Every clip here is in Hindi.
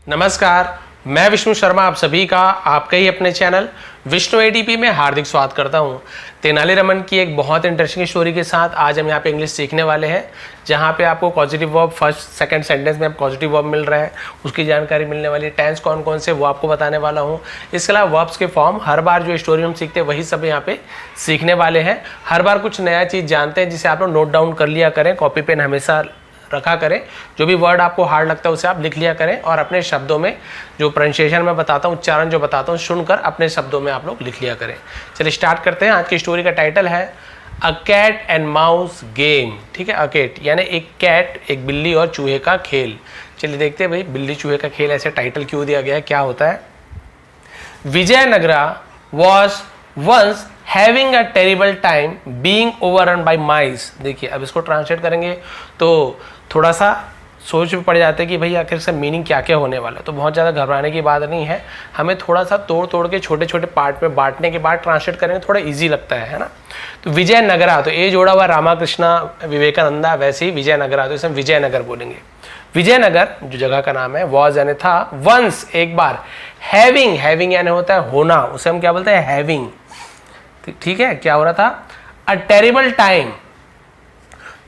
नमस्कार, मैं विष्णु शर्मा आप सभी का आपके ही अपने चैनल विष्णु एडीपी में हार्दिक स्वागत करता हूं। तेनालीरामन की एक बहुत इंटरेस्टिंग स्टोरी के साथ आज हम यहाँ पे इंग्लिश सीखने वाले हैं, जहाँ पे आपको positive verb first second sentence में पॉजिटिव वर्ब मिल रहा है, उसकी जानकारी मिलने वाली है। टेंस कौन कौन से वो आपको बताने वाला हूँ। इसके अलावा वर्ब्स के फॉर्म हर बार जो स्टोरी हम सीखते हैं वही सब यहाँ पे सीखने वाले हैं। हर बार कुछ नया चीज़ जानते हैं जिसे आप लोग नोट डाउन कर लिया करें, कॉपी पेन हमेशा रखा करें। जो भी वर्ड आपको हार्ड लगता है उसे आप लिख लिया करें और अपने शब्दों में जो प्रोनाउंसिएशन में बताता हूँ, उच्चारण जो बताता हूँ, सुनकर अपने शब्दों में आप लोग लिख लिया करें। चलिए स्टार्ट करते हैं। आज की स्टोरी का टाइटल है a cat and mouse game. ठीक है, अ कैट यानी एक कैट, एक बिल्ली और चूहे का खेल। चलिए देखते हैं भाई बिल्ली चूहे का खेल ऐसे टाइटल क्यों दिया गया है, क्या होता है। Vijayanagara was once having a terrible time being overrun by mice. देखिए अब इसको ट्रांसलेट करेंगे तो थोड़ा सा सोच में पड़ जाते हैं कि भाई आखिर से मीनिंग क्या क्या होने वाला है। तो बहुत ज़्यादा घबराने की बात नहीं है, हमें थोड़ा सा तोड़ तोड़ के छोटे छोटे पार्ट में बांटने के बाद ट्रांसलेट करेंगे, थोड़ा इजी लगता है ना। तो विजयनगरा, तो ये जोड़ा हुआ रामाकृष्णा विवेकानंदा, वैसे ही विजयनगरा, तो इसे हम विजयनगर बोलेंगे। विजयनगर जो जगह का नाम है, वॉज यानी था, वंस एक बार, हैविंग, हैविंग यानी होता है होना, उसे हम क्या बोलते हैं, हैविंग। ठीक है, क्या हो रहा था, अ टेरिबल टाइम।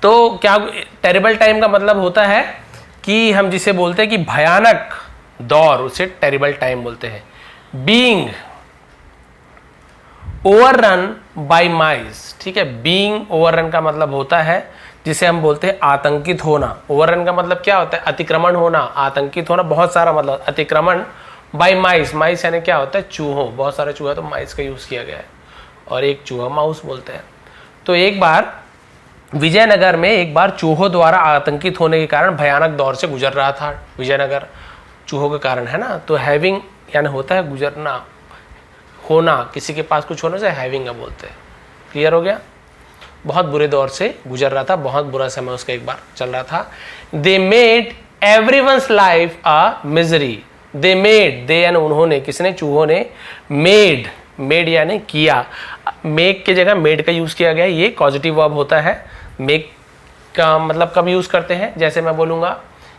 तो क्या टेरिबल टाइम का मतलब होता है कि हम जिसे बोलते हैं कि भयानक दौर, उसे टेरिबल टाइम बोलते हैं। बीइंग ओवररन बाय माइस। ठीक है, बीइंग ओवररन का मतलब होता है जिसे हम बोलते हैं आतंकित होना। ओवररन का मतलब क्या होता है, अतिक्रमण होना, आतंकित होना, बहुत सारा मतलब अतिक्रमण। बाय माइस, माइस यानी क्या होता है, चूहों, बहुत सारे चूहा, तो माइस का यूज किया गया है और एक चूहा माउस बोलते हैं। तो एक बार विजयनगर में एक बार चूहों द्वारा आतंकित होने के कारण भयानक दौर से गुजर रहा था। विजयनगर चूहों के कारण है ना, तो हैविंग यानी होता है गुजरना, होना, किसी के पास कुछ होने से हैविंग का बोलते हैं। क्लियर हो गया। बहुत बुरे दौर से गुजर रहा था, बहुत बुरा समय उसका एक बार चल रहा था। They made everyone's life a misery. They made, they यानी उन्होंने, किसने, चूहों ने, मेड, मेड यानी किया, मेक के जगह मेड का यूज किया गया। ये पॉजिटिव वर्ब होता है। मेक का मतलब कब यूज करते हैं, जैसे मैं बोलूंगा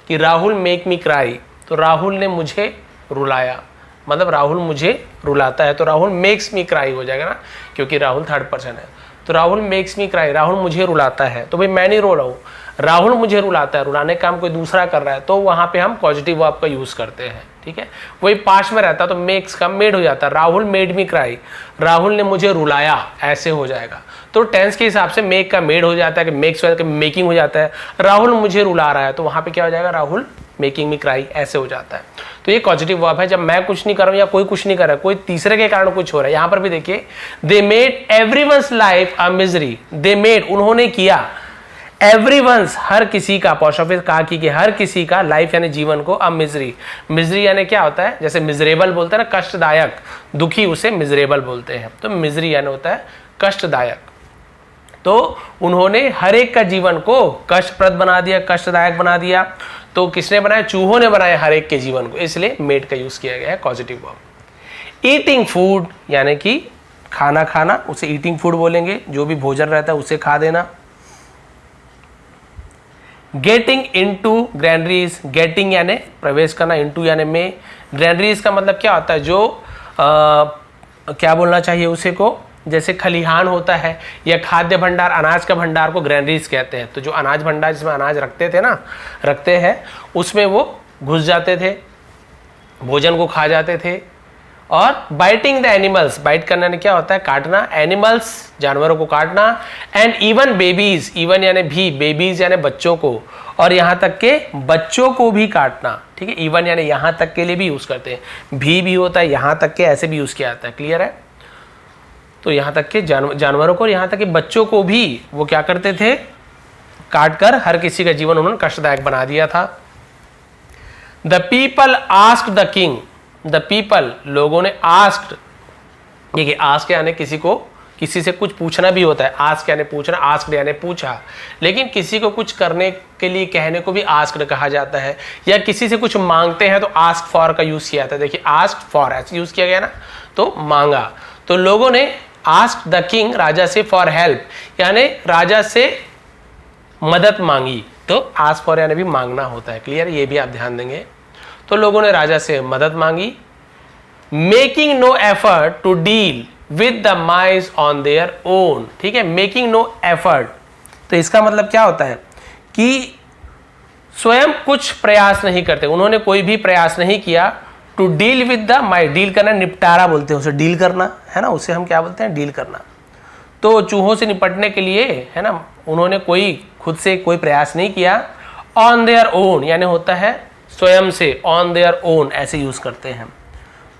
कि राहुल मेक मी क्राई, तो राहुल ने मुझे रुलाया, मतलब राहुल मुझे रुलाता है, तो राहुल मेक्स मी क्राई हो जाएगा ना, क्योंकि राहुल थर्ड पर्सन है। तो Rahul makes me cry, Rahul मुझे रुलाता है, तो भाई मैं नहीं रो रहा हूँ, राहुल मुझे रुलाता है, रुलाने का काम कोई दूसरा कर रहा है, तो वहां पे हम पॉजिटिव वर्ब का यूज करते हैं। ठीक है, वही पास्ट में रहता तो मेक्स का मेड हो जाता, Rahul made me cry, Rahul ने मुझे रुलाया, ऐसे हो जाएगा। तो टेंस के हिसाब से मेक का मेड हो जाता है, कि मेक्स का मेकिंग हो जाता है, राहुल मुझे रुला रहा है, तो वहां पे क्या हो जाएगा, राहुल मेकिंग मी क्राई, ऐसे हो जाता है। तो ये पॉजिटिव वर्ब है, जब मैं कुछ नहीं कर रहा हूं या कोई कुछ नहीं कर रहा है, कोई तीसरे के कारण कुछ हो रहा है। यहां पर भी देखिए, दे made everyone's life a misery. They made, उन्होंने किया, एवरीवन्स हर किसी का, अपोस्ट्रोफी कहा कि हर किसी का, लाइफ यानी जीवन को, अ मिजरी, मिजरी यानी क्या होता है, जैसे मिजरेबल बोलते हैं ना, कष्टदायक, दुखी, उसे मिजरेबल बोलते हैं। तो मिजरी यानी होता है कष्टदायक। तो उन्होंने हर एक का जीवन को कष्टप्रद बना दिया, कष्टदायक बना दिया। तो किसने बनाया, चूहों ने बनाया हर एक के जीवन को, इसलिए मेड का यूज किया गया है, पॉजिटिव वर्ब। ईटिंग फूड यानी कि खाना खाना, उसे ईटिंग फूड बोलेंगे, जो भी भोजन रहता है उसे खा देना। गेटिंग इनटू ग्रैंडरीज, गेटिंग यानी प्रवेश करना, इनटू यानी में, ग्रैंडरीज का मतलब क्या होता है, जो क्या बोलना चाहिए उसे को, जैसे खलिहान होता है या खाद्य भंडार, अनाज का भंडार को ग्रैंडरीज कहते हैं। तो जो अनाज भंडार जिसमें अनाज रखते थे ना, रखते हैं, उसमें वो घुस जाते थे, भोजन को खा जाते थे। और बाइटिंग द एनिमल्स, बाइट करना ने क्या होता है, काटना, एनिमल्स जानवरों को काटना। एंड इवन बेबीज, इवन यानी भी, बेबीज यानी बच्चों को, और यहाँ तक के बच्चों को भी काटना। ठीक है, इवन यानी यहाँ तक के लिए भी यूज करते हैं, भी होता है, यहाँ तक के ऐसे भी यूज किया जाता है। क्लियर है। तो यहाँ तक के जानवरों को, यहाँ तक के बच्चों को भी वो क्या करते थे, काट कर हर किसी का जीवन उन्होंने कष्टदायक बना दिया था। The people asked the king, the people लोगों ने, आस्क्ड, देखिए आस्क यानी किसी को, किसी से कुछ पूछना भी होता है, आस्क यानी पूछना, आस्क्ड यानी पूछा, लेकिन किसी को कुछ करने के लिए कहने को भी आस्क्ड कहा जाता है, या किसी से कुछ मांगते हैं तो आस्क फॉर का यूज किया जाता है। देखिए आस्क फॉर ऐसे यूज किया गया ना, तो मांगा। तो लोगों ने आस्क्ड द किंग, राजा से, फॉर हेल्प यानी राजा से मदद मांगी। तो आस्क फॉर यानी भी मांगना होता है। क्लियर, ये भी आप ध्यान देंगे। तो लोगों ने राजा से मदद मांगी। Making no effort to deal with the mice on their own, ठीक है, मेकिंग नो एफर्ट, तो इसका मतलब क्या होता है कि स्वयं कुछ प्रयास नहीं करते, उन्होंने कोई भी प्रयास नहीं किया। To deal with the mice, deal करना निपटारा बोलते हैं उसे, डील करना है ना, उसे हम क्या बोलते हैं, डील करना। तो चूहों से निपटने के लिए है ना, उन्होंने कोई खुद से कोई प्रयास नहीं किया। ऑन देयर ओन यानी होता है स्वयं से, ऑन देयर ओन ऐसे यूज करते हैं।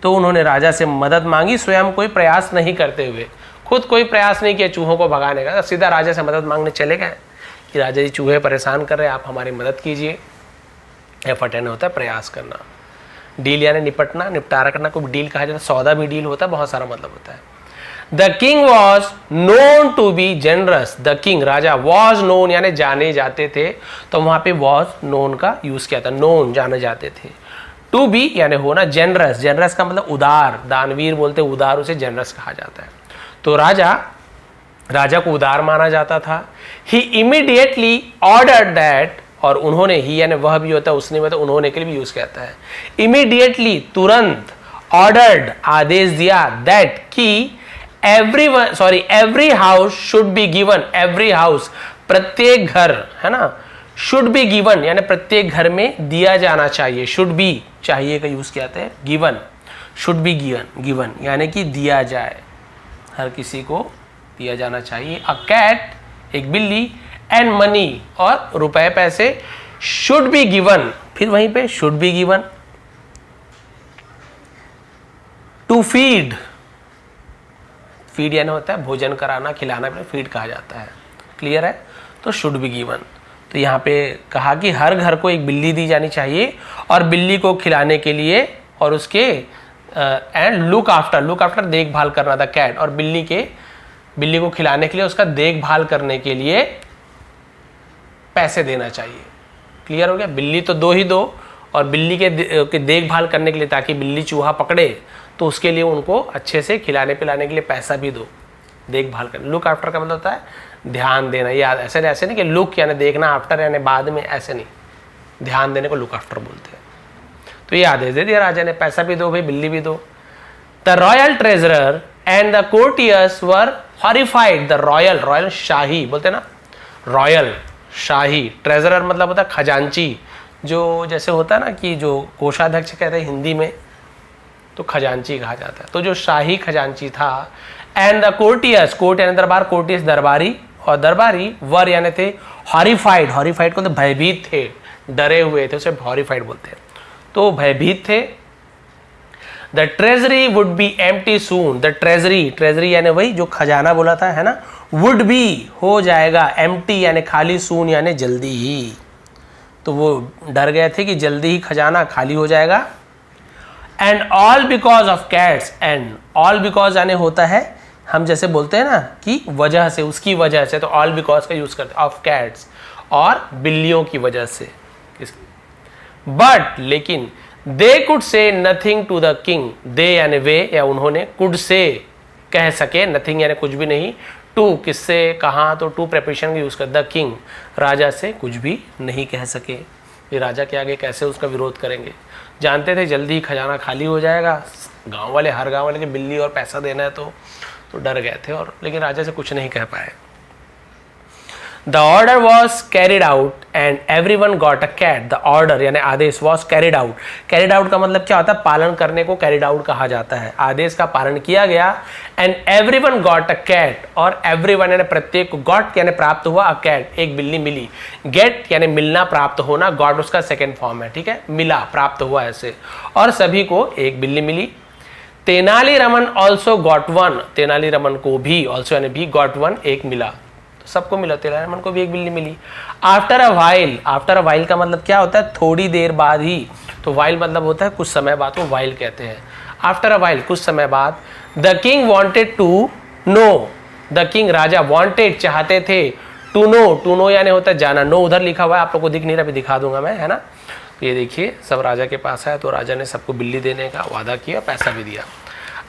तो उन्होंने राजा से मदद मांगी, स्वयं कोई प्रयास नहीं करते हुए, खुद कोई प्रयास नहीं किया चूहों को भगाने का, सीधा राजा से मदद मांगने चले गए कि राजा जी चूहे परेशान कर रहे हैं, आप हमारी मदद कीजिए। एफर्ट यानी होता है प्रयास करना, डील यानी निपटना, निपटारा करना, कोई डील कहा जाता है, सौदा भी डील होता है, बहुत सारा मतलब होता है। The king was known to be generous, the king राजा, वॉज नोन यानी जाने जाते थे, तो वहां पे वॉज नोन का यूज किया था, नोन जाने जाते थे। टू बी यानी होना, जेनरस, जेनरस का मतलब उदार, दानवीर बोलते उदार, उसे जेनरस कहा जाता है। तो राजा को उदार माना जाता था। ही इमीडिएटली ऑर्डर दैट, और उन्होंने, ही यानी वह भी होता है, उसने मतलब उन्होंने के लिए भी यूज करता है। इमीडिएटली तुरंत, ऑर्डर्ड आदेश दिया, दैट की every house should be given, every house प्रत्येक घर है ना, शुड बी गिवन यानी प्रत्येक घर में दिया जाना चाहिए, शुड बी चाहिए का यूज किया है, गिवन, शुड बी गिवन यानी कि दिया जाए, हर किसी को दिया जाना चाहिए। अ कैट, एक बिल्ली, एंड मनी और रुपए पैसे, शुड बी गिवन, फिर वहीं पे should be given. To feed, feed यानी होता है भोजन कराना, खिलाना, फीड कहा जाता है, क्लियर है। तो शुड बी गिवन, तो यहाँ पे कहा कि हर घर को एक बिल्ली दी जानी चाहिए, और बिल्ली को खिलाने के लिए और उसके एंड लुक आफ्टर देखभाल करना था कैट, और बिल्ली को खिलाने के लिए उसका देखभाल करने के लिए पैसे देना चाहिए। क्लियर हो गया, बिल्ली तो दो ही दो, और बिल्ली के देखभाल करने के लिए, ताकि बिल्ली चूहा पकड़े तो उसके लिए उनको अच्छे से खिलाने पिलाने के लिए पैसा भी दो, देखभाल करना। लुक आफ्टर का मतलब होता है ध्यान देना, याद, ऐसे नहीं कि लुक यानी देखना, आफ्टर यानी बाद में, ऐसे नहीं, ध्यान देने को लुक आफ्टर बोलते हैं। तो ये आदेश दे दिया राजा ने, पैसा भी दो भाई, बिल्ली भी दो। The royal treasurer and the courtiers were horrified, the royal शाही बोलते ना, रॉयल शाही, ट्रेजरर मतलब होता है खजांची, जो जैसे होता है ना कि जो कोषाध्यक्ष कहते हैं हिंदी में, तो खजांची कहा जाता है। तो जो शाही खजांची था, एंड द कोर्टियर्स, कोर्ट यानी दरबार, कोर्टियर्स दरबारी, और दरबारी वर यानी थे हॉरिफाइड को तो भयभीत थे, डरे हुए थे, उसे हॉरिफाइड बोलते हैं, तो भयभीत थे। The treasury would be empty soon, the treasury यानी वही जो खजाना बोला था है ना, वुड बी हो जाएगा, एम्प्टी यानी खाली, सून यानी जल्दी ही, तो वो डर गए थे कि जल्दी ही खजाना खाली हो जाएगा। And all because of cats, and all because यानी होता है, हम जैसे बोलते हैं ना कि वजह से, उसकी वजह से, तो ऑल बिकॉज का यूज करते हैं, ऑफ कैट्स, और बिल्लियों की वजह से। बट लेकिन they could say nothing to the king, they यानी वे या उन्होंने, कुड से कह सके, नथिंग यानी कुछ भी नहीं, टू किससे, कहाँ, तो टू प्रेपोजिशन का यूज कर, द किंग राजा से कुछ भी नहीं कह सके। ये राजा के आगे कैसे उसका विरोध करेंगे, जानते थे जल्दी ही खजाना खाली हो जाएगा, गांव वाले, हर गांव वाले के बिल्ली और पैसा देना है, तो डर गए थे, और लेकिन राजा से कुछ नहीं कह पाए। The order was carried out and everyone got a cat, the order यानी आदेश, was carried out, carried out का मतलब क्या होता है, पालन करने को कैरिड आउट कहा जाता है, आदेश का पालन किया गया। And everyone got a cat, और एवरीवन यानी प्रत्येक को, गॉट यानी प्राप्त हुआ, अ कैट एक बिल्ली मिली, गेट यानी मिलना, प्राप्त होना, गॉट उसका सेकेंड फॉर्म है, ठीक है, मिला, प्राप्त हुआ ऐसे, और सभी को एक बिल्ली मिली। Tenali Raman also got one, Tenali Raman को भी, ऑल्सो यानी भी, गॉट वन एक मिला, तो सबको मिला, तेनाली रमन को भी एक बिल्ली मिली। आफ्टर अ वाइल का मतलब क्या होता है, थोड़ी देर बाद ही, तो वाइल मतलब होता है कुछ समय बाद, वो वाइल कहते हैं। आफ्टर अ वाइल कुछ समय बाद, the king wanted to know, the king राजा, वॉन्टेड चाहते थे, टू नो यानी होता है जाना, नो उधर लिखा हुआ है, आप लोग को दिख नहीं रहा, अभी दिखा दूंगा मैं, है ना। ये देखिए सब राजा के पास है, तो राजा ने सबको बिल्ली देने का वादा किया, पैसा भी दिया।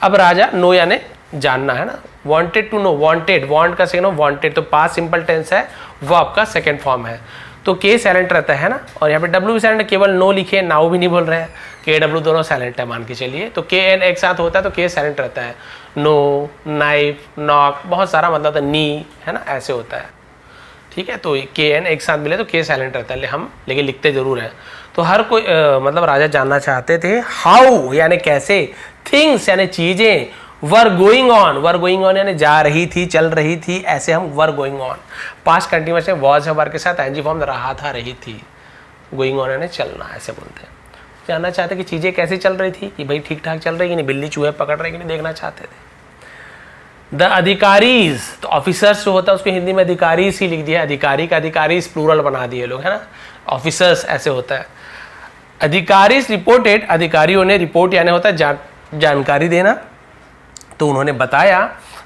अब राजा, नो यानी जानना है ना, wanted to know, wanted, want का सेकंड, वांटेड तो पास्ट सिंपल टेंस है, वो आपका सेकंड फॉर्म है। तो के साइलेंट रहता है ना, और यहाँ पे डब्ल्यू भी साइलेंट, केवल नो लिखे, नाउ भी नहीं बोल रहे हैं, के डब्ल्यू दोनों साइलेंट है मान के चलिए, तो के एन एक साथ होता है तो के साइलेंट रहता है। नो, नाइफ, नॉक, बहुत सारा मतलब नी है ना, ऐसे होता है, ठीक है। तो के एन एक साथ मिले तो के साइलेंट रहता है, हम लेकिन लिखते जरूर हैं। तो हर कोई मतलब राजा जानना चाहते थे हाउ यानी कैसे, थिंग्स यानी चीजें, वर गोइंग ऑन यानी जा रही थी, चल रही थी, ऐसे हम were going on. Past continuous में वॉज है वर्ब के साथ एनजी फॉर्म रहा था, रही थी, गोइंग ऑन यानी चलना, ऐसे बोलते हैं। जानना चाहते कि चीजें कैसे चल रही थी, कि भाई ठीक ठाक चल रही कि नहीं, बिल्ली चूहे पकड़ रही कि नहीं, देखना चाहते थे। द अधिकारीज, तो ऑफिसर्स जो होता है उसको हिंदी में अधिकारीज ही लिख दिया, अधिकारी का अधिकारीज प्लूरल बना दिए लोग, है ना, ऑफिसर्स ऐसे होता है। अधिकारीज रिपोर्टेड, अधिकारियों ने, रिपोर्ट यानी होता है जानकारी देना, तो उन्होंने बताया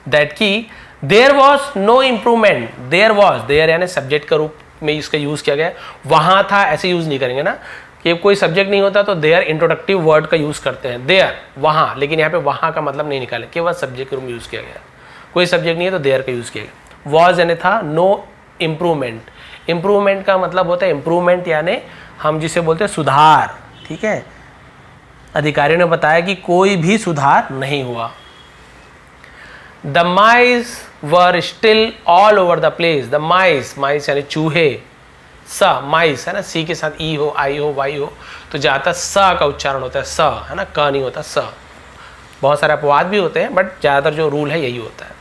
दैट कि there was no improvement, there यानी सब्जेक्ट का रूप में इसका यूज किया गया, वहां था ऐसे यूज नहीं करेंगे ना, कि कोई सब्जेक्ट नहीं होता तो देयर इंट्रोडक्टिव वर्ड का यूज करते हैं, देयर वहां, लेकिन यहाँ पे वहां का मतलब नहीं निकाले, केवल सब्जेक्ट के रूप में यूज किया गया, कोई सब्जेक्ट नहीं है तो देयर का यूज किया गया। वॉज यानी था, नो इम्प्रूवमेंट, इम्प्रूवमेंट का मतलब होता है इम्प्रूवमेंट यानी हम जिसे बोलते हैं सुधार, ठीक है। अधिकारियों ने बताया कि कोई भी सुधार नहीं हुआ। The mice were still all over the place, the mice, mice यानी चूहे, स माइस है ना, सी के साथ ई हो, आई हो, वाई हो, तो ज़्यादातर स का उच्चारण होता है, स है ना, क नहीं होता, स। बहुत सारे अपवाद भी होते हैं बट ज़्यादातर जो रूल है यही होता है।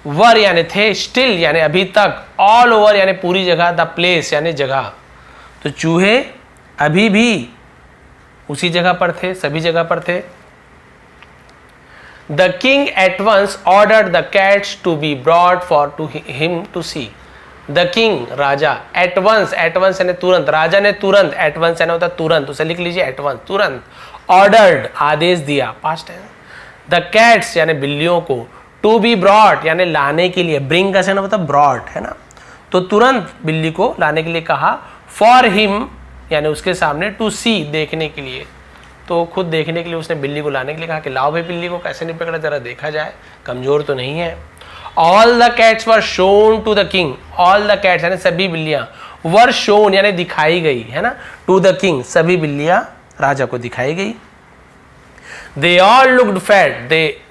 वर यानी थे, स्टिल यानी अभी तक, ऑल ओवर यानी पूरी जगह, द प्लेस यानी जगह, तो चूहे अभी भी उसी जगह पर थे, सभी जगह पर थे। The king at once ordered the cats to be brought for to him to see, the king राजा, एट वंस यानी तुरंत, राजा ने तुरंत, एट वंस यानी होता तुरंत, उसे लिख लीजिए एट वंस, तुरंत, ऑर्डर्ड आदेश दिया, पास्ट है। द कैट्स यानी बिल्लियों को, टू बी ब्रॉड यानी लाने के लिए, ब्रिंग का सेना मतलब ब्रॉड है ना, तो तुरंत बिल्ली को लाने के लिए कहा, फॉर हिम यानी उसके सामने, टू सी देखने के लिए, तो खुद देखने के लिए उसने बिल्ली को लाने के लिए कहा कि लाओ भाई बिल्ली को, कैसे नहीं पकड़ा जरा देखा जाए, कमजोर तो नहीं है। All the cats were shown to the king, all the cats यानी सभी बिल्लियां, वर शोन यानी दिखाई गई है ना, टू द किंग सभी बिल्लियां राजा को दिखाई गई। दे ऑल लुक्ड फैट,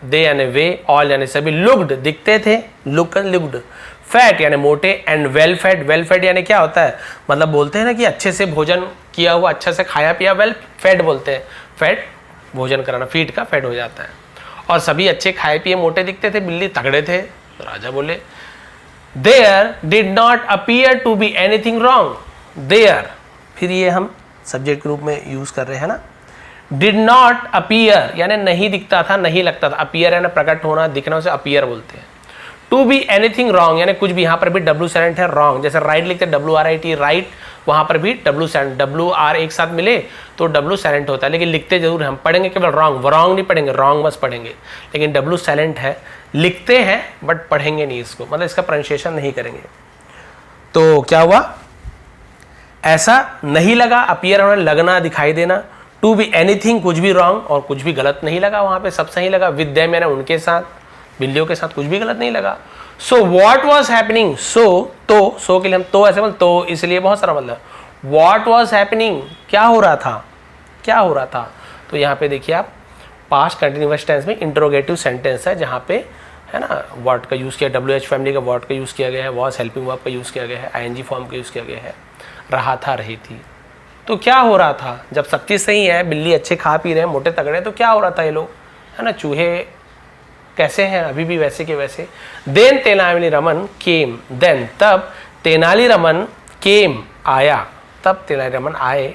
दे यानी वे, ऑल यानी सभी, लुक्ड दिखते थे, लुक्ड, फैट यानी मोटे, एंड वेल फैट यानी क्या होता है, मतलब बोलते हैं ना कि अच्छे से भोजन किया हुआ, अच्छा से खाया पिया, वेल फैट बोलते हैं, फैट भोजन कराना, फीट का फैट हो जाता है। और सभी अच्छे खाए पिए मोटे दिखते थे, बिल्ली तगड़े थे, तो राजा बोले there did not appear to be anything wrong, there फिर ये हम सब्जेक्ट के रूप में यूज कर रहे हैं ना, डिड नॉट अपीयर यानी नहीं दिखता था, नहीं लगता था, अपीयर यानी प्रकट होना, दिखना, उसे अपीयर बोलते हैं। टू बी एनीथिंग रॉन्ग यानी कुछ भी, यहाँ पर भी डब्ल्यू साइलेंट है, रॉन्ग, जैसे राइट लिखते हैं WRIT राइट, वहां पर भी डब्ल्यू साइलेंट, WR एक साथ मिले तो डब्ल्यू साइलेंट होता है, लेकिन लिखते जरूर हम, पढ़ेंगे केवल रॉन्ग, रॉन्ग नहीं पढ़ेंगे, रॉन्ग बस पढ़ेंगे, लेकिन डब्ल्यू साइलेंट है, लिखते हैं बट पढ़ेंगे नहीं इसको, मतलब इसका प्रोनाउंसिएशन नहीं करेंगे। तो क्या हुआ, ऐसा नहीं लगा, अपीयर होना, लगना, दिखाई देना। टू बी एनीथिंग कुछ भी रॉन्ग, और कुछ भी गलत नहीं लगा, वहां पे सब सही लगा। विद देम यानी उनके साथ, बिल्लियों के साथ कुछ भी गलत नहीं लगा। सो वॉट वॉज हैपनिंग, सो के लिए हम तो ऐसे बोल, तो इसलिए बहुत सारा मतलब, वॉट वॉज हैपनिंग क्या हो रहा था, क्या हो रहा था। तो यहाँ पे देखिए आप, पास्ट कंटिन्यूअस टेंस में इंट्रोगेटिव सेंटेंस है, जहाँ पे है ना वर्ड का यूज़ किया, WH फैमिली का वर्ड का यूज़ किया गया है, वॉज हेल्पिंग वर्ब का यूज़ किया गया है, ING फॉर्म का यूज़ किया गया है, रहा था, रही थी। तो क्या हो रहा था, जब सब चीज़ सही है, बिल्ली अच्छे खा पी रहे हैं, मोटे तगड़े, तो क्या हो रहा था ये लोग, है ना, चूहे कैसे हैं अभी भी वैसे के वैसे। देन तेनालीरामन केम, देन तब तेनालीरामन केम आया, तब तेनालीरामन आए।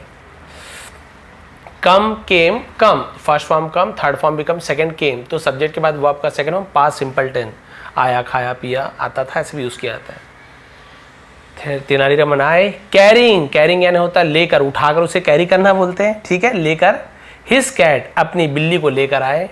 Come came, come first form come, third form become, second came, तो सब्जेक्ट के बाद वर्ब का second form past simple tense, आया, खाया, पिया, आता था, ऐसे भी यूज किया जाता है। तेनालीरामन आए। कैरिंग, कैरिंग यानी होता है लेकर, उठाकर उसे कैरी करना बोलते हैं, ठीक है, लेकर। हिज कैट, अपनी बिल्ली को लेकर आए।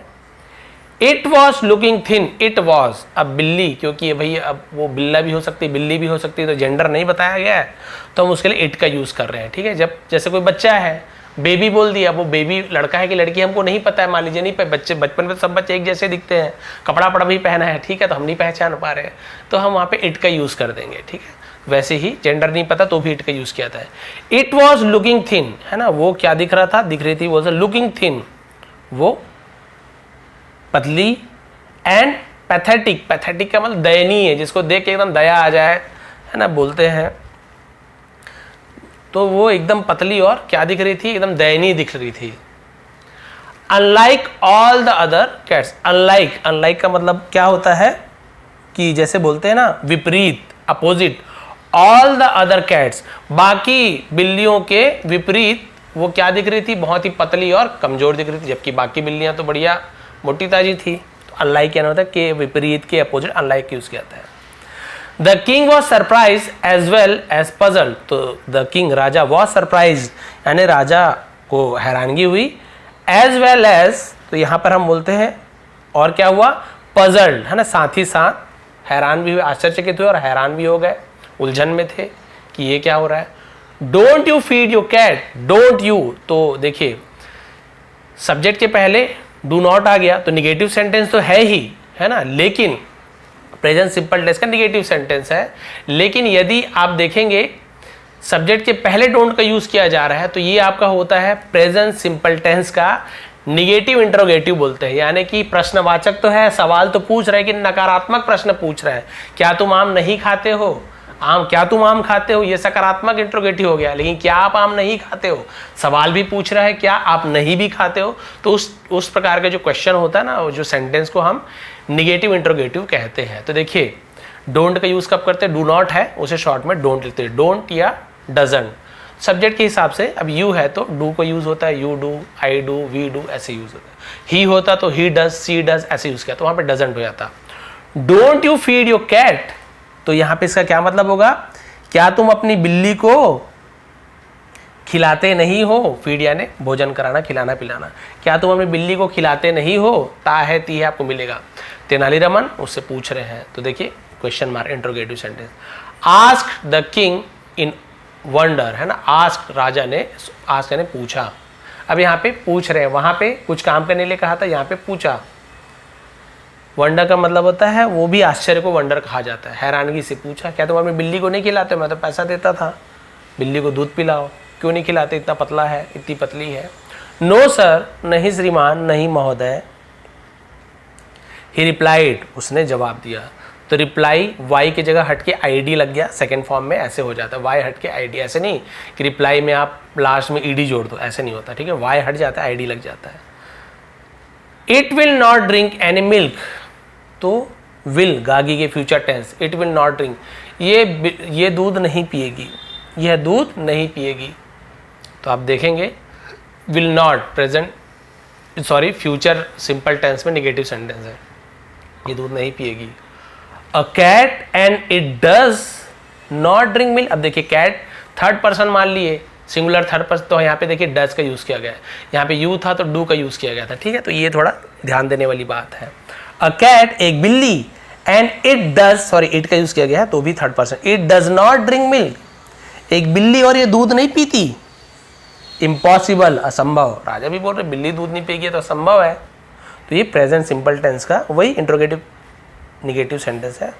It was looking thin, it was, अब बिल्ली, क्योंकि भाई अब वो बिल्ला भी हो सकती है, बिल्ली भी हो सकती है, तो जेंडर नहीं बताया गया है, तो हम उसके लिए इट का यूज कर रहे हैं, ठीक है। जब जैसे कोई बच्चा है, बेबी बोल दिया, वो बेबी लड़का है कि लड़की हमको नहीं पता है, मान लीजिए नहीं, बच्चे बचपन में सब बच्चे एक जैसे दिखते हैं, कपड़ा भी पहना है, ठीक है, तो हम नहीं पहचान पा रहे हैं, तो हम वहाँ पे इट का यूज कर देंगे, ठीक है। वैसे ही जेंडर नहीं पता तो भी इट का यूज किया था। इट वॉज लुकिंग थिन, है ना, वो क्या दिख रहा था, दिख रही थी, वॉज लुकिंग थिन, वो पतली, एंड पैथेटिक, पैथेटिक का मतलब दयनीय, जिसको देख के एकदम दया आ जाए, है ना, बोलते हैं, तो वो एकदम पतली और क्या दिख रही थी, एकदम दयनीय दिख रही थी। Unlike all the other cats, unlike, unlike का मतलब क्या होता है कि जैसे बोलते हैं ना विपरीत, opposite, all the other cats, बाकी बिल्लियों के विपरीत वो क्या दिख रही थी, बहुत ही पतली और कमजोर दिख रही थी, जबकि बाकी बिल्लियां तो बढ़िया मोटी ताजी थी। तो अनलाइक क्या होता है कि विपरीत के अपोजिट अनलाइक यूज किया जाता है। The king was surprise as well as puzzle, तो द किंग राजा वॉज सरप्राइज यानी राजा को हैरानगी हुई, एज वेल एज, तो यहां पर हम बोलते हैं और क्या हुआ, पजल्ड, है ना, साथ ही साथ हैरान भी हुए, आश्चर्यचकित हुए और हैरान भी हो गए, उलझन में थे कि ये क्या हो रहा है। Don't you feed your cat, don't you, तो देखिए सब्जेक्ट के पहले डू नॉट आ गया तो निगेटिव सेंटेंस तो है ही, है ना, लेकिन प्रेजेंट सिंपल टेंस का निगेटिव सेंटेंस है, लेकिन यदि आप देखेंगे सब्जेक्ट के पहले डोंट का यूज किया जा रहा है तो ये आपका होता है प्रेजेंट सिंपल टेंस का निगेटिव इंट्रोगेटिव बोलते हैं, यानी कि प्रश्नवाचक तो है, सवाल तो पूछ रहा है कि नकारात्मक प्रश्न पूछ रहा है, क्या तुम आम नहीं खाते हो, आम, क्या तुम आम खाते हो, ये सकारात्मक इंट्रोगेटिव हो गया, लेकिन क्या आप आम नहीं खाते हो, सवाल भी पूछ रहा है क्या आप नहीं भी खाते हो, तो उस प्रकार का जो क्वेश्चन होता है ना, जो सेंटेंस को हम निगेटिव इंट्रोगेटिव कहते हैं। तो देखिए डोंट का यूज कब करते हैं, डू नॉट है उसे शॉर्ट में डोंट लिखते हैं, डोंट या डजंट, सब्जेक्ट के हिसाब से। अब यू है तो डू का यूज होता है, you do, I do, we do, ऐसे यूज होता है। ही होता तो ही डज, सी डज, ऐसे यूज किया, तो वहां पे डजंट हो जाता। Don't you feed your cat, तो यहां पे इसका क्या मतलब होगा, क्या तुम अपनी बिल्ली को खिलाते नहीं हो, फीड यानी भोजन कराना, खिलाना पिलाना, क्या तुम अपनी बिल्ली को खिलाते नहीं हो, ता है ती है आपको मिलेगा। तेनालीरामन उससे पूछ रहे हैं, तो देखिए question mark interrogative sentence. Ask the king in wonder, है ना, आस्क राजा ने, आस्क ने पूछा, अब यहाँ पे पूछ रहे हैं, वहां पे कुछ काम करने के लिए कहा था, यहाँ पे पूछा। वंडर का मतलब होता है, वो भी आश्चर्य को वंडर कहा जाता है, हैरानगी से पूछा, क्या तुम अपनी बिल्ली को नहीं खिलाते, मैं तो पैसा देता था, बिल्ली को दूध पिलाओ, क्यों नहीं खिलाते, इतना पतला है, इतनी पतली है। नो सर, नहीं श्रीमान, नहीं महोदय। ही रिप्लाइड, उसने जवाब दिया, तो रिप्लाई वाई की जगह हट के आईडी लग गया, सेकेंड फॉर्म में ऐसे हो जाता है, वाई हट के आईडी, ऐसे नहीं कि रिप्लाई में आप लास्ट में ईडी जोड़ दो, ऐसे नहीं होता, ठीक है, वाई हट जाता है, आईडी लग जाता है। It will not drink any milk, तो विल गागी के future tense, it will not drink, ये दूध नहीं पिएगी, यह दूध नहीं पिएगी, तो आप देखेंगे will not present, sorry future simple tense में निगेटिव सेंटेंस है, ये दूध नहीं पिएगी। A cat and it does not drink milk, अब देखिए कैट थर्ड पर्सन मान लिए, सिंगुलर थर्ड पर्सन, तो यहाँ पे देखिए डज का यूज किया गया है, यहाँ पे यू था तो डू का यूज किया गया था, ठीक है, तो ये थोड़ा ध्यान देने वाली बात है। अ कैट एक बिल्ली, and it does, sorry it का यूज किया गया है तो भी third person, it does not drink milk, एक बिल्ली और ये दूध नहीं पीती, इम्पॉसिबल, असंभव, राजा भी बोल रहे बिल्ली दूध नहीं पिएगी तो असंभव है, तो ये प्रेजेंट सिंपल टेंस का वही इंट्रोगेटिव निगेटिव सेंटेंस है।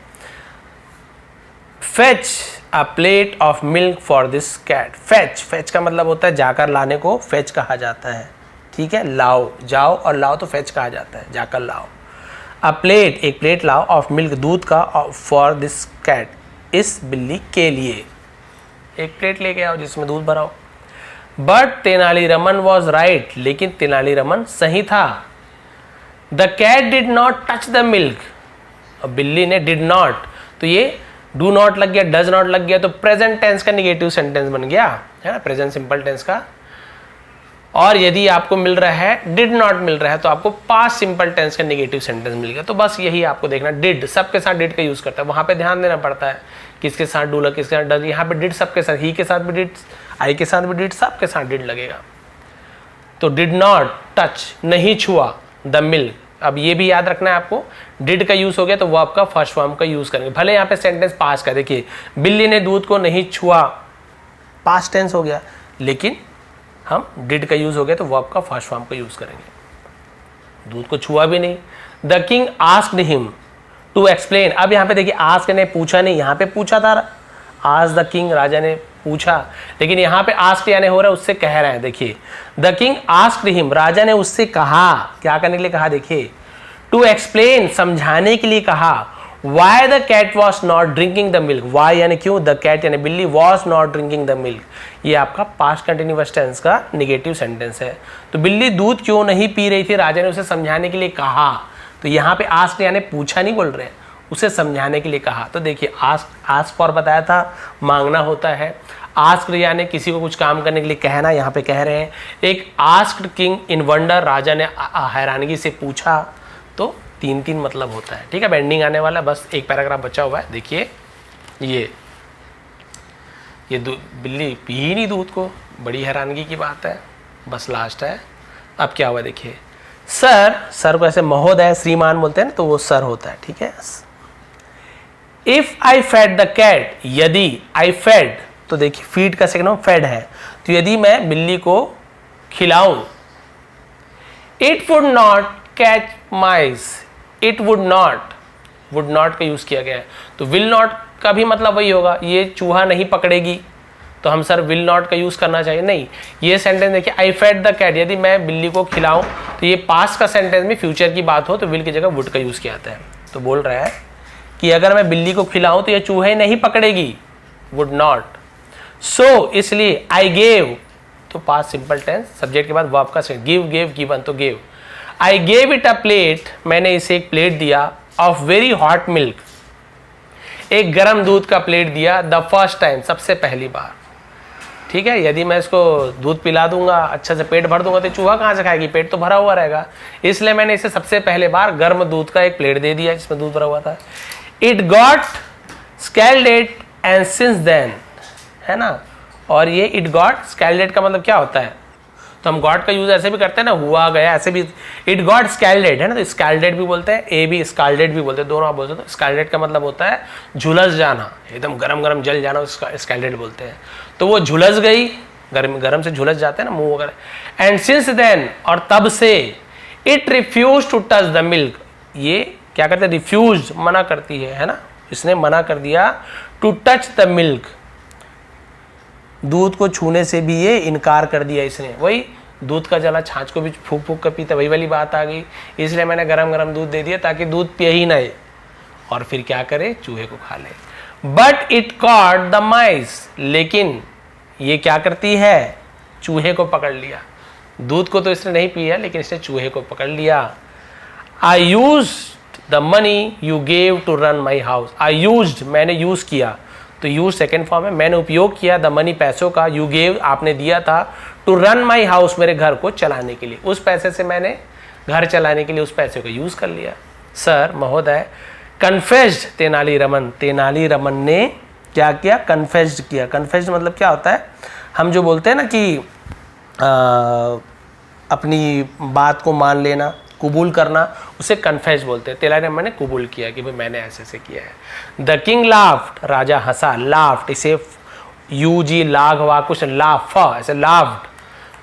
Fetch a plate of milk for this cat, fetch, fetch का मतलब होता है जाकर लाने को फेच कहा जाता है, ठीक है, लाओ, जाओ और लाओ तो फेच कहा जाता है, जाकर लाओ। अ प्लेट, एक प्लेट लाओ, ऑफ मिल्क, दूध का, फॉर दिस कैट, इस बिल्ली के लिए, एक प्लेट लेके आओ जिसमें दूध भराओ। बट तेनालीरामन वॉज राइट, लेकिन तेनालीरामन सही था। The cat did not touch the milk, बिल्ली ने डिड नॉट, तो ये डू नॉट लग गया, डज नॉट लग गया, तो प्रेजेंट टेंस का निगेटिव सेंटेंस बन गया, है ना, प्रेजेंट सिंपल टेंस का। और यदि आपको मिल रहा है डिड नॉट मिल रहा है तो आपको पास्ट सिंपल टेंस का निगेटिव सेंटेंस मिल गया, तो बस यही आपको देखना, डिड सबके साथ डिड का यूज करता है, वहां पे ध्यान देना पड़ता है किसके साथ डू लग, किसके साथ डज, यहाँ पे डिड सबके साथ, ही के साथ भी डिड, आई के साथ भी डिड, सबके साथ डिड लगेगा। तो डिड नॉट टच, नहीं छुआ, द मिल्क, अब ये भी याद रखना है आपको, डिड का यूज हो गया तो वो आपका फर्स्ट फॉर्म का यूज करेंगे, भले यहाँ पे सेंटेंस पास्ट का, देखिए बिल्ली ने दूध को नहीं छुआ, पास्ट टेंस हो गया, लेकिन हम डिड का यूज हो गया तो वो आपका फर्स्ट फॉर्म का यूज करेंगे, दूध को छुआ भी नहीं। The king asked him to explain, अब यहाँ पे देखिए आस्क ने पूछा नहीं, यहाँ पे पूछा था आज द किंग, राजा ने पूछा, लेकिन यहाँ पे आस्क्ड यानी हो रहा है उससे कह रहे हैं। देखिए द किंग आस्क्ड हिम, राजा ने उससे कहा, क्या करने के लिए कहा, देखिए टू एक्सप्लेन, समझाने के लिए कहा, why the cat was not drinking the milk, why यानी क्यों, द कैट यानी बिल्ली, was not drinking the milk, ये आपका पास्ट कंटिन्यूअस टेंस का निगेटिव सेंटेंस है। तो बिल्ली दूध क्यों नहीं पी रही थी, राजा ने उसे समझाने के लिए कहा। तो यहाँ पे आस्क्ड यानी पूछा नहीं बोल रहे हैं, उसे समझाने के लिए कहा। तो देखिए आस्क फॉर बताया था, मांगना होता है। आस्क्ड यानी किसी को कुछ काम करने के लिए कहना, यहाँ पे कह रहे हैं। एक आस्क्ड किंग इन वंडर, राजा ने हैरानगी से पूछा। तो 3 मतलब होता है। ठीक है, बेंडिंग आने वाला, बस एक पैराग्राफ बचा हुआ है। देखिए ये बिल्ली पी ही नहीं दूध को, बड़ी हैरानगी की बात है। बस लास्ट है। अब क्या हुआ देखिए, सर को ऐसे महोदय श्रीमान बोलते हैं ना, तो वो सर होता है। ठीक है, if I fed the cat, यदि आई फेड, तो देखिए फीड का सेकंड फेड है, तो यदि मैं बिल्ली को खिलाऊं, it would not catch mice, it would not का यूज किया गया है। तो विल नॉट का भी मतलब वही होगा, ये चूहा नहीं पकड़ेगी, तो हम सर विल नॉट का यूज करना चाहिए नहीं। ये सेंटेंस देखिए, आई फेड द कैट, यदि मैं बिल्ली को खिलाऊं, तो ये पास्ट का सेंटेंस में फ्यूचर की बात हो तो विल की जगह वुड का यूज किया जाता है। तो बोल रहा है कि अगर मैं बिल्ली को खिलाऊं तो ये चूहे नहीं पकड़ेगी, वुड नॉट। सो इसलिए आई गेव, तो पास्ट सिंपल टेंस, सब्जेक्ट के बाद वर्ब का सेंटेंस, गिव गेव गिवन, तो gave. I gave it a plate, मैंने इसे एक प्लेट दिया, ऑफ वेरी हॉट मिल्क, एक गर्म दूध का प्लेट दिया, द फर्स्ट टाइम, सबसे पहली बार। ठीक है, यदि मैं इसको दूध पिला दूंगा, अच्छा से पेट भर दूंगा, तो चूहा कहाँ से खाएगी, पेट तो भरा हुआ रहेगा। इसलिए मैंने इसे सबसे पहले बार गर्म दूध का एक प्लेट दे दिया जिसमें दूध भरा हुआ था। It got scalded and since then, है ना। और ये इट गॉट स्कैल्डेड का मतलब क्या होता है, तो हम गॉड का यूज ऐसे भी करते हैं ना, हुआ गया, ऐसे भी। इट गॉट स्कैल्डेड है ना, तो स्कैल्डेड भी बोलते हैं, ए भी स्कैल्डेड भी बोलते हैं, दोनों आप बोलते हैं। स्कैल्डेड का मतलब होता है झुलस जाना, एकदम गरम गरम जल जाना, उसका स्कैल्डेड बोलते हैं। तो वो झुलस गई, गरम से झुलस जाते हैं ना मुंह वगैरह। एंड सिंस देन, और तब से, it refuse to touch the milk, ये क्या करते हैं, रिफ्यूज, मना करती है ना, इसने मना कर दिया, टू टच द मिल्क, दूध को छूने से भी ये इनकार कर दिया इसने। वही दूध का जला छाछ को भी फूक फूक कर पीता, वही वाली बात आ गई। इसलिए मैंने गरम गरम दूध दे दिया ताकि दूध पिए ही नहीं, और फिर क्या करे, चूहे को खा ले। बट इट कॉट द माइस, लेकिन ये क्या करती है, चूहे को पकड़ लिया। दूध को तो इसने नहीं पिया, लेकिन इसने चूहे को पकड़ लिया। I used the money you gave to run my house, I used, मैंने यूज किया, तो यूज सेकेंड फॉर्म है, मैंने उपयोग किया, द मनी पैसों का, यू गेव आपने दिया था, टू रन माई हाउस मेरे घर को चलाने के लिए, उस पैसे से मैंने घर चलाने के लिए उस पैसे को यूज कर लिया। सर महोदय, कन्फेस्ड तेनालीरामन ने क्या किया, कन्फेस्ड किया। कन्फेस्ड मतलब क्या होता है, हम जो बोलते हैं ना कि अपनी बात को मान लेना, कबूल करना, उसे कन्फेस बोलते हैं। तेनालीरामन ने कबूल किया कि भाई मैंने ऐसे ऐसे किया है। द किंग लाफ्ड, राजा हंसा, लाफ्ड इसे यूजी लाघ वाकुश लाफ, ऐसे लाफ्ड,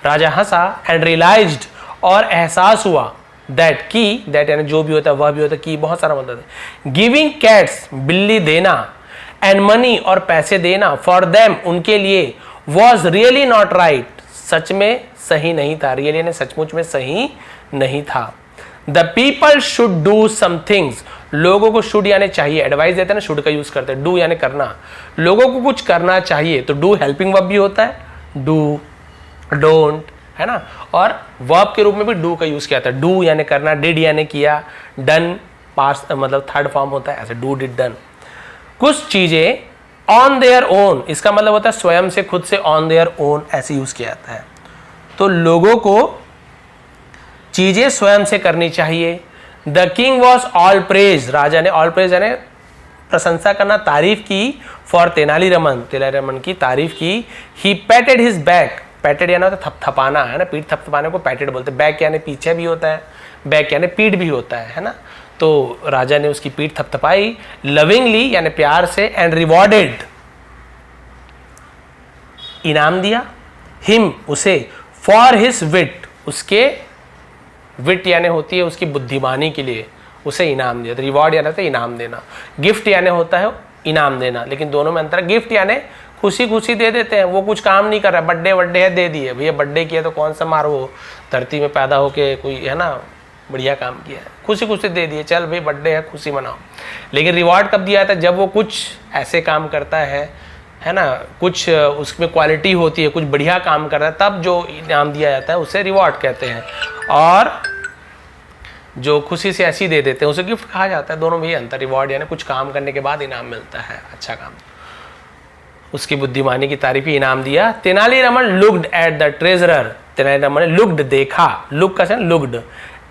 राजा हंसा, एंड रियलाइज्ड, और एहसास हुआ, दैट की, दैट यानी जो भी होता है वह भी होता है, की बहुत सारा मतलब है। गिविंग कैट्स, बिल्ली देना, एंड मनी, और पैसे देना, फॉर देम, उनके लिए, वॉज रियली नॉट राइट, सच में सही नहीं था, रियली यानी सचमुच में सही नहीं था। The people should do some things, लोगों को शुड यानी चाहिए, एडवाइस देते हैं ना, शुड का यूज करते हैं। डू यानी करना, लोगों को कुछ करना चाहिए, तो डू हेल्पिंग वर्ब भी होता है, डू, डोंट, है ना। और वर्ब के रूप में भी डू का यूज किया जाता है, डू यानी करना, डिड यानी किया, डन पास्ट मतलब थर्ड फॉर्म होता है, ऐसे डू डिड डन। कुछ चीजें ऑन देयर ओन, इसका मतलब होता है स्वयं से, खुद से, ऑन देयर ओन ऐसे यूज किया जाता है। तो लोगों को चीजें स्वयं से करनी चाहिए। The king was all praise, राजा ने ऑल प्रेज यानी प्रशंसा करना, तारीफ की, फॉर तेनालीरामन की तारीफ की। ही पैटेड हिज बैक, पैटेड यानी होता है थपथपाना, है ना, पीठ थपथपाने को पैटेड बोलते हैं। बैक यानी पीछे भी होता है, बैक यानी पीठ भी होता है ना। तो राजा ने उसकी पीठ थपथपाई, लविंगली यानी प्यार से, एंड रिवॉर्डेड इनाम दिया, हिम उसे, फॉर हिज विट, उसके विट यानी होती है उसकी बुद्धिमानी के लिए, उसे इनाम दिया। तो रिवॉर्ड यानी होता है इनाम देना। गिफ्ट यानी होता है इनाम देना, लेकिन दोनों में अंतर। गिफ्ट यानी खुशी खुशी दे देते हैं, वो कुछ काम नहीं कर रहा, बर्थडे है दे दिए, भैया बर्थडे किया तो कौन सा मार वो धरती में पैदा होके कोई है ना बढ़िया काम किया है, खुशी खुशी दे दिए, चल भाई बर्थडे है खुशी मनाओ। लेकिन रिवॉर्ड कब दिया जाता है? जब वो कुछ ऐसे काम करता है ना, कुछ उसमें क्वालिटी होती है, कुछ बढ़िया काम कर रहा है, तब जो इनाम दिया जाता है उसे रिवॉर्ड कहते हैं। और जो खुशी से ऐसी दे देते हैं उसे गिफ्ट कहा जाता है। दोनों में ही अंतर। रिवॉर्ड यानी कुछ काम करने के बाद इनाम मिलता है, अच्छा काम, उसकी बुद्धिमानी की तारीफ ही इनाम दिया। Tenali Raman looked at the treasurer, Tenali Raman ने लुक्ड देखा, लुक का looked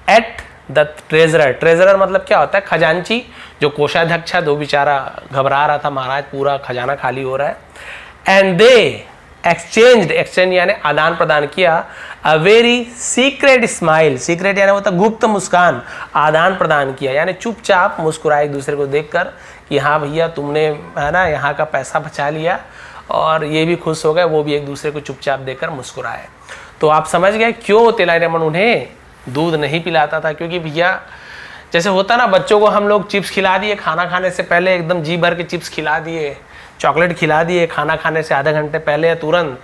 at the treasurer. Treasurer मतलब क्या होता है? खजांची। जो कोषाध्यक्ष है, दो बेचारा घबरा रहा था, महाराज पूरा खजाना खाली हो रहा है। एंड दे एक्सचेंज यानी आदान प्रदान किया, a very secret smile, secret यानी होता गुप्त मुस्कान, आदान प्रदान किया यानी चुपचाप मुस्कुराए एक दूसरे को देखकर कि हाँ भैया तुमने है ना यहाँ का पैसा बचा लिया, और ये भी खुश हो गए, वो भी एक दूसरे को चुपचाप देखकर मुस्कुराए। तो आप समझ गए क्यों तेनालीरामन उन्हें दूध नहीं पिलाता था, क्योंकि भैया जैसे होता ना, बच्चों को हम लोग चिप्स खिला दिए, खाना खाने से पहले एकदम जी भर के चिप्स खिला दिए, चॉकलेट खिला दिए खाना खाने से आधे घंटे पहले या तुरंत,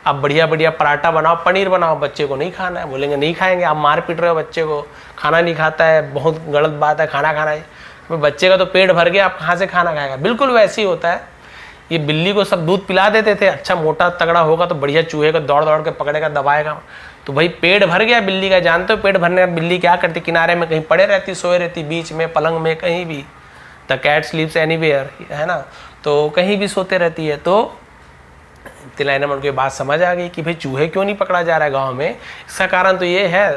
अब बढ़िया बढ़िया पराठा बनाओ, पनीर बनाओ, बच्चे को नहीं खाना है, बोलेंगे नहीं खाएंगे, आप मार पीट रहे हो बच्चे को, खाना नहीं खाता है, बहुत गलत बात है, खाना खाना है। बच्चे का तो पेट भर गया, आप कहाँ से खाना खाएगा? बिल्कुल वैसे ही होता है। ये बिल्ली को सब दूध पिला देते थे, अच्छा मोटा तगड़ा होगा तो बढ़िया चूहे को दौड़ दौड़ के पकड़ेगा, दबाएगा, तो भाई पेट भर गया बिल्ली का। जानते हो पेट भरने का बिल्ली क्या करती? किनारे में कहीं पड़े रहती, सोए रहती, बीच में पलंग में, कहीं भी। द कैट स्लीप्स एनीवेयर, है ना, तो कहीं भी सोते रहती है। तो तेनालीरामन को बात समझ आ गई कि भाई चूहे क्यों नहीं पकड़ा जा रहा है गाँव में। इसका कारण तो ये है,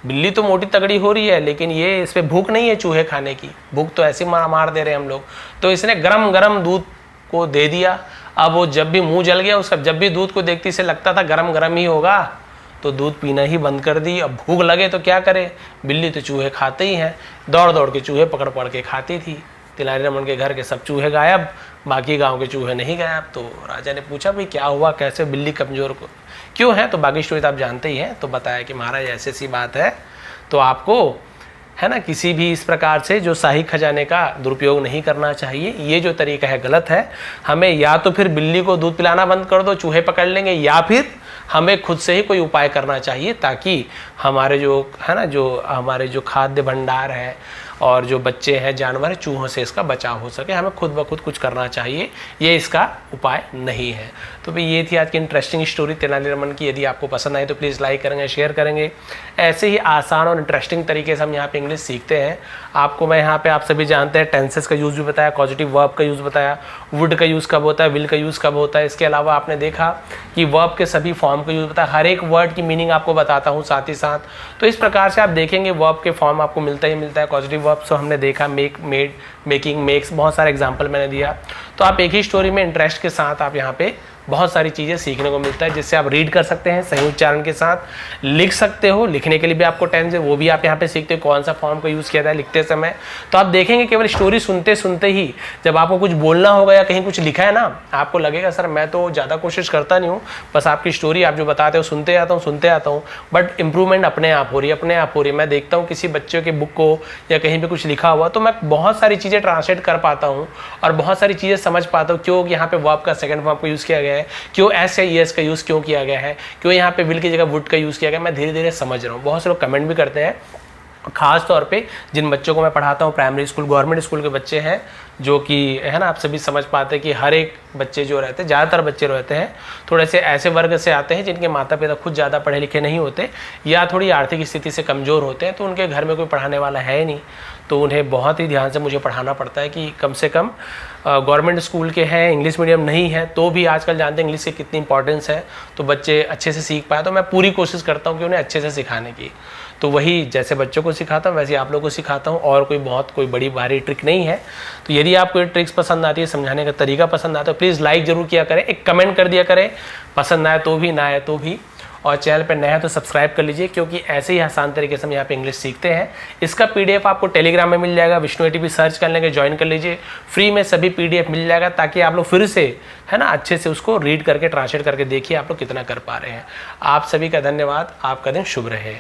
बिल्ली तो मोटी तगड़ी हो रही है, लेकिन ये इस पर भूख नहीं है चूहे खाने की, भूख तो ऐसे मार दे रहे हैं हम लोग। तो इसने गरम गरम दूध को दे दिया। अब वो जब भी मुंह जल गया उसका, जब भी दूध को देखती से लगता था गरम गरम ही होगा, तो दूध पीना ही बंद कर दी। अब भूख लगे तो क्या करे, बिल्ली तो चूहे खाते ही हैं, दौड़ दौड़ के चूहे पकड़ पकड़ के खाती थी। तेनालीरामन के घर के सब चूहे गायब, बाकी गांव के चूहे नहीं गायब। तो राजा ने पूछा भाई क्या हुआ, कैसे बिल्ली कमजोर को क्यों है? तो बाकी स्टोरी तो आप जानते ही हैं। तो बताया कि महाराज ऐसी सी बात है, तो आपको है ना किसी भी इस प्रकार से जो शाही खजाने का दुरुपयोग नहीं करना चाहिए। ये जो तरीका है गलत है। हमें या तो फिर बिल्ली को दूध पिलाना बंद कर दो, चूहे पकड़ लेंगे, या फिर हमें खुद से ही कोई उपाय करना चाहिए ताकि हमारे जो है ना, जो हमारे जो खाद्य भंडार है और जो बच्चे हैं, जानवर हैं, चूहों से इसका बचाव हो सके। हमें खुद ब खुद कुछ करना चाहिए, ये इसका उपाय नहीं है। तो भाई ये थी आज की इंटरेस्टिंग स्टोरी तेनालीरामन की। यदि आपको पसंद आए तो प्लीज़ लाइक करेंगे, शेयर करेंगे। ऐसे ही आसान और इंटरेस्टिंग तरीके से हम यहाँ पे इंग्लिश सीखते हैं। आपको मैं यहाँ पे, आप सभी जानते हैं, टेंसेस का यूज़ भी बताया, पॉजिटिव वर्ब का यूज़ बताया, वुड का यूज़ कब होता है, विल का यूज़ कब होता है। इसके अलावा आपने देखा कि वर्ब के सभी फॉर्म का यूज़ बताया, हर एक वर्ड की मीनिंग आपको बताता हूँ साथ ही साथ। तो इस प्रकार से आप देखेंगे वर्ब के फॉर्म आपको मिलता ही मिलता है। पॉजिटिव वर्ब्स तो हमने देखा, मेक, मेड, मेकिंग, मेक्स, बहुत सारे एग्जाम्पल मैंने दिया। तो आप एक ही स्टोरी में इंटरेस्ट के साथ आप यहाँ पे बहुत सारी चीज़ें सीखने को मिलता है, जिससे आप रीड कर सकते हैं सही उच्चारण के साथ, लिख सकते हो, लिखने के लिए भी आपको टेंस है वो भी आप यहाँ पे सीखते हो, कौन सा फॉर्म का यूज़ किया जाता है लिखते समय। तो आप देखेंगे केवल स्टोरी सुनते सुनते ही जब आपको कुछ बोलना होगा या कहीं कुछ लिखा है ना, आपको लगेगा सर मैं तो ज़्यादा कोशिश करता नहीं हूँ, बस आपकी स्टोरी आप जो बताते हो सुनते आता हूँ, बट इंप्रूवमेंट अपने आप हो रही है। मैं देखता हूँ किसी बच्चे के बुक को या कहीं पर कुछ लिखा हुआ तो मैं बहुत सारी चीज़ें ट्रांसलेट कर पाता हूँ और बहुत सारी चीज़ें समझ पाता हूँ, क्यों यहाँ पे वर्ब का सेकंड फॉर्म का यूज़ किया गया है, क्यों एस या ईएस का यूज़ क्यों किया गया है, क्यों यहाँ पे विल की जगह वुड का यूज़ किया गया। मैं धीरे धीरे समझ रहा हूँ। बहुत से लोग कमेंट भी करते हैं, खास तौर पे जिन बच्चों को मैं पढ़ाता हूँ प्राइमरी स्कूल, गवर्नमेंट स्कूल के बच्चे हैं, जो कि है ना आप सभी समझ पाते हैं कि हर एक बच्चे जो रहते हैं, ज़्यादातर बच्चे रहते हैं थोड़े से ऐसे वर्ग से आते हैं जिनके माता पिता खुद ज़्यादा पढ़े लिखे नहीं होते या थोड़ी आर्थिक स्थिति से कमज़ोर होते हैं, तो उनके घर में कोई पढ़ाने वाला है नहीं, तो उन्हें बहुत ही ध्यान से मुझे पढ़ाना पड़ता है कि कम से कम गवर्नमेंट स्कूल के हैं, इंग्लिश मीडियम नहीं है तो भी आजकल जानते हैं इंग्लिश की कितनी इंपॉर्टेंस है, तो बच्चे अच्छे से सीख पाए। तो मैं पूरी कोशिश करता हूँ कि उन्हें अच्छे से सिखाने की। तो वही जैसे बच्चों को सिखाता हूँ वैसे आप लोगों को सिखाता हूँ, और कोई बड़ी भारी ट्रिक नहीं है। तो यदि आपको ये ट्रिक्स पसंद आती है, समझाने का तरीका पसंद आता है, तो प्लीज़ लाइक ज़रूर किया करें, एक कमेंट कर दिया करें, पसंद आए तो भी, ना आए तो भी, और चैनल पर नया है तो सब्सक्राइब कर लीजिए, क्योंकि ऐसे ही आसान तरीके से हम यहाँ पे इंग्लिश सीखते हैं। इसका पीडीएफ आपको टेलीग्राम में मिल जाएगा, विष्णु एटीपी सर्च कर लेंगे, ज्वाइन कर लीजिए, फ्री में सभी पीडीएफ मिल जाएगा, ताकि आप लोग फिर से है ना अच्छे से उसको रीड करके ट्रांसलेट करके देखिए आप लोग कितना कर पा रहे हैं। आप सभी का धन्यवाद, आपका दिन शुभ रहे।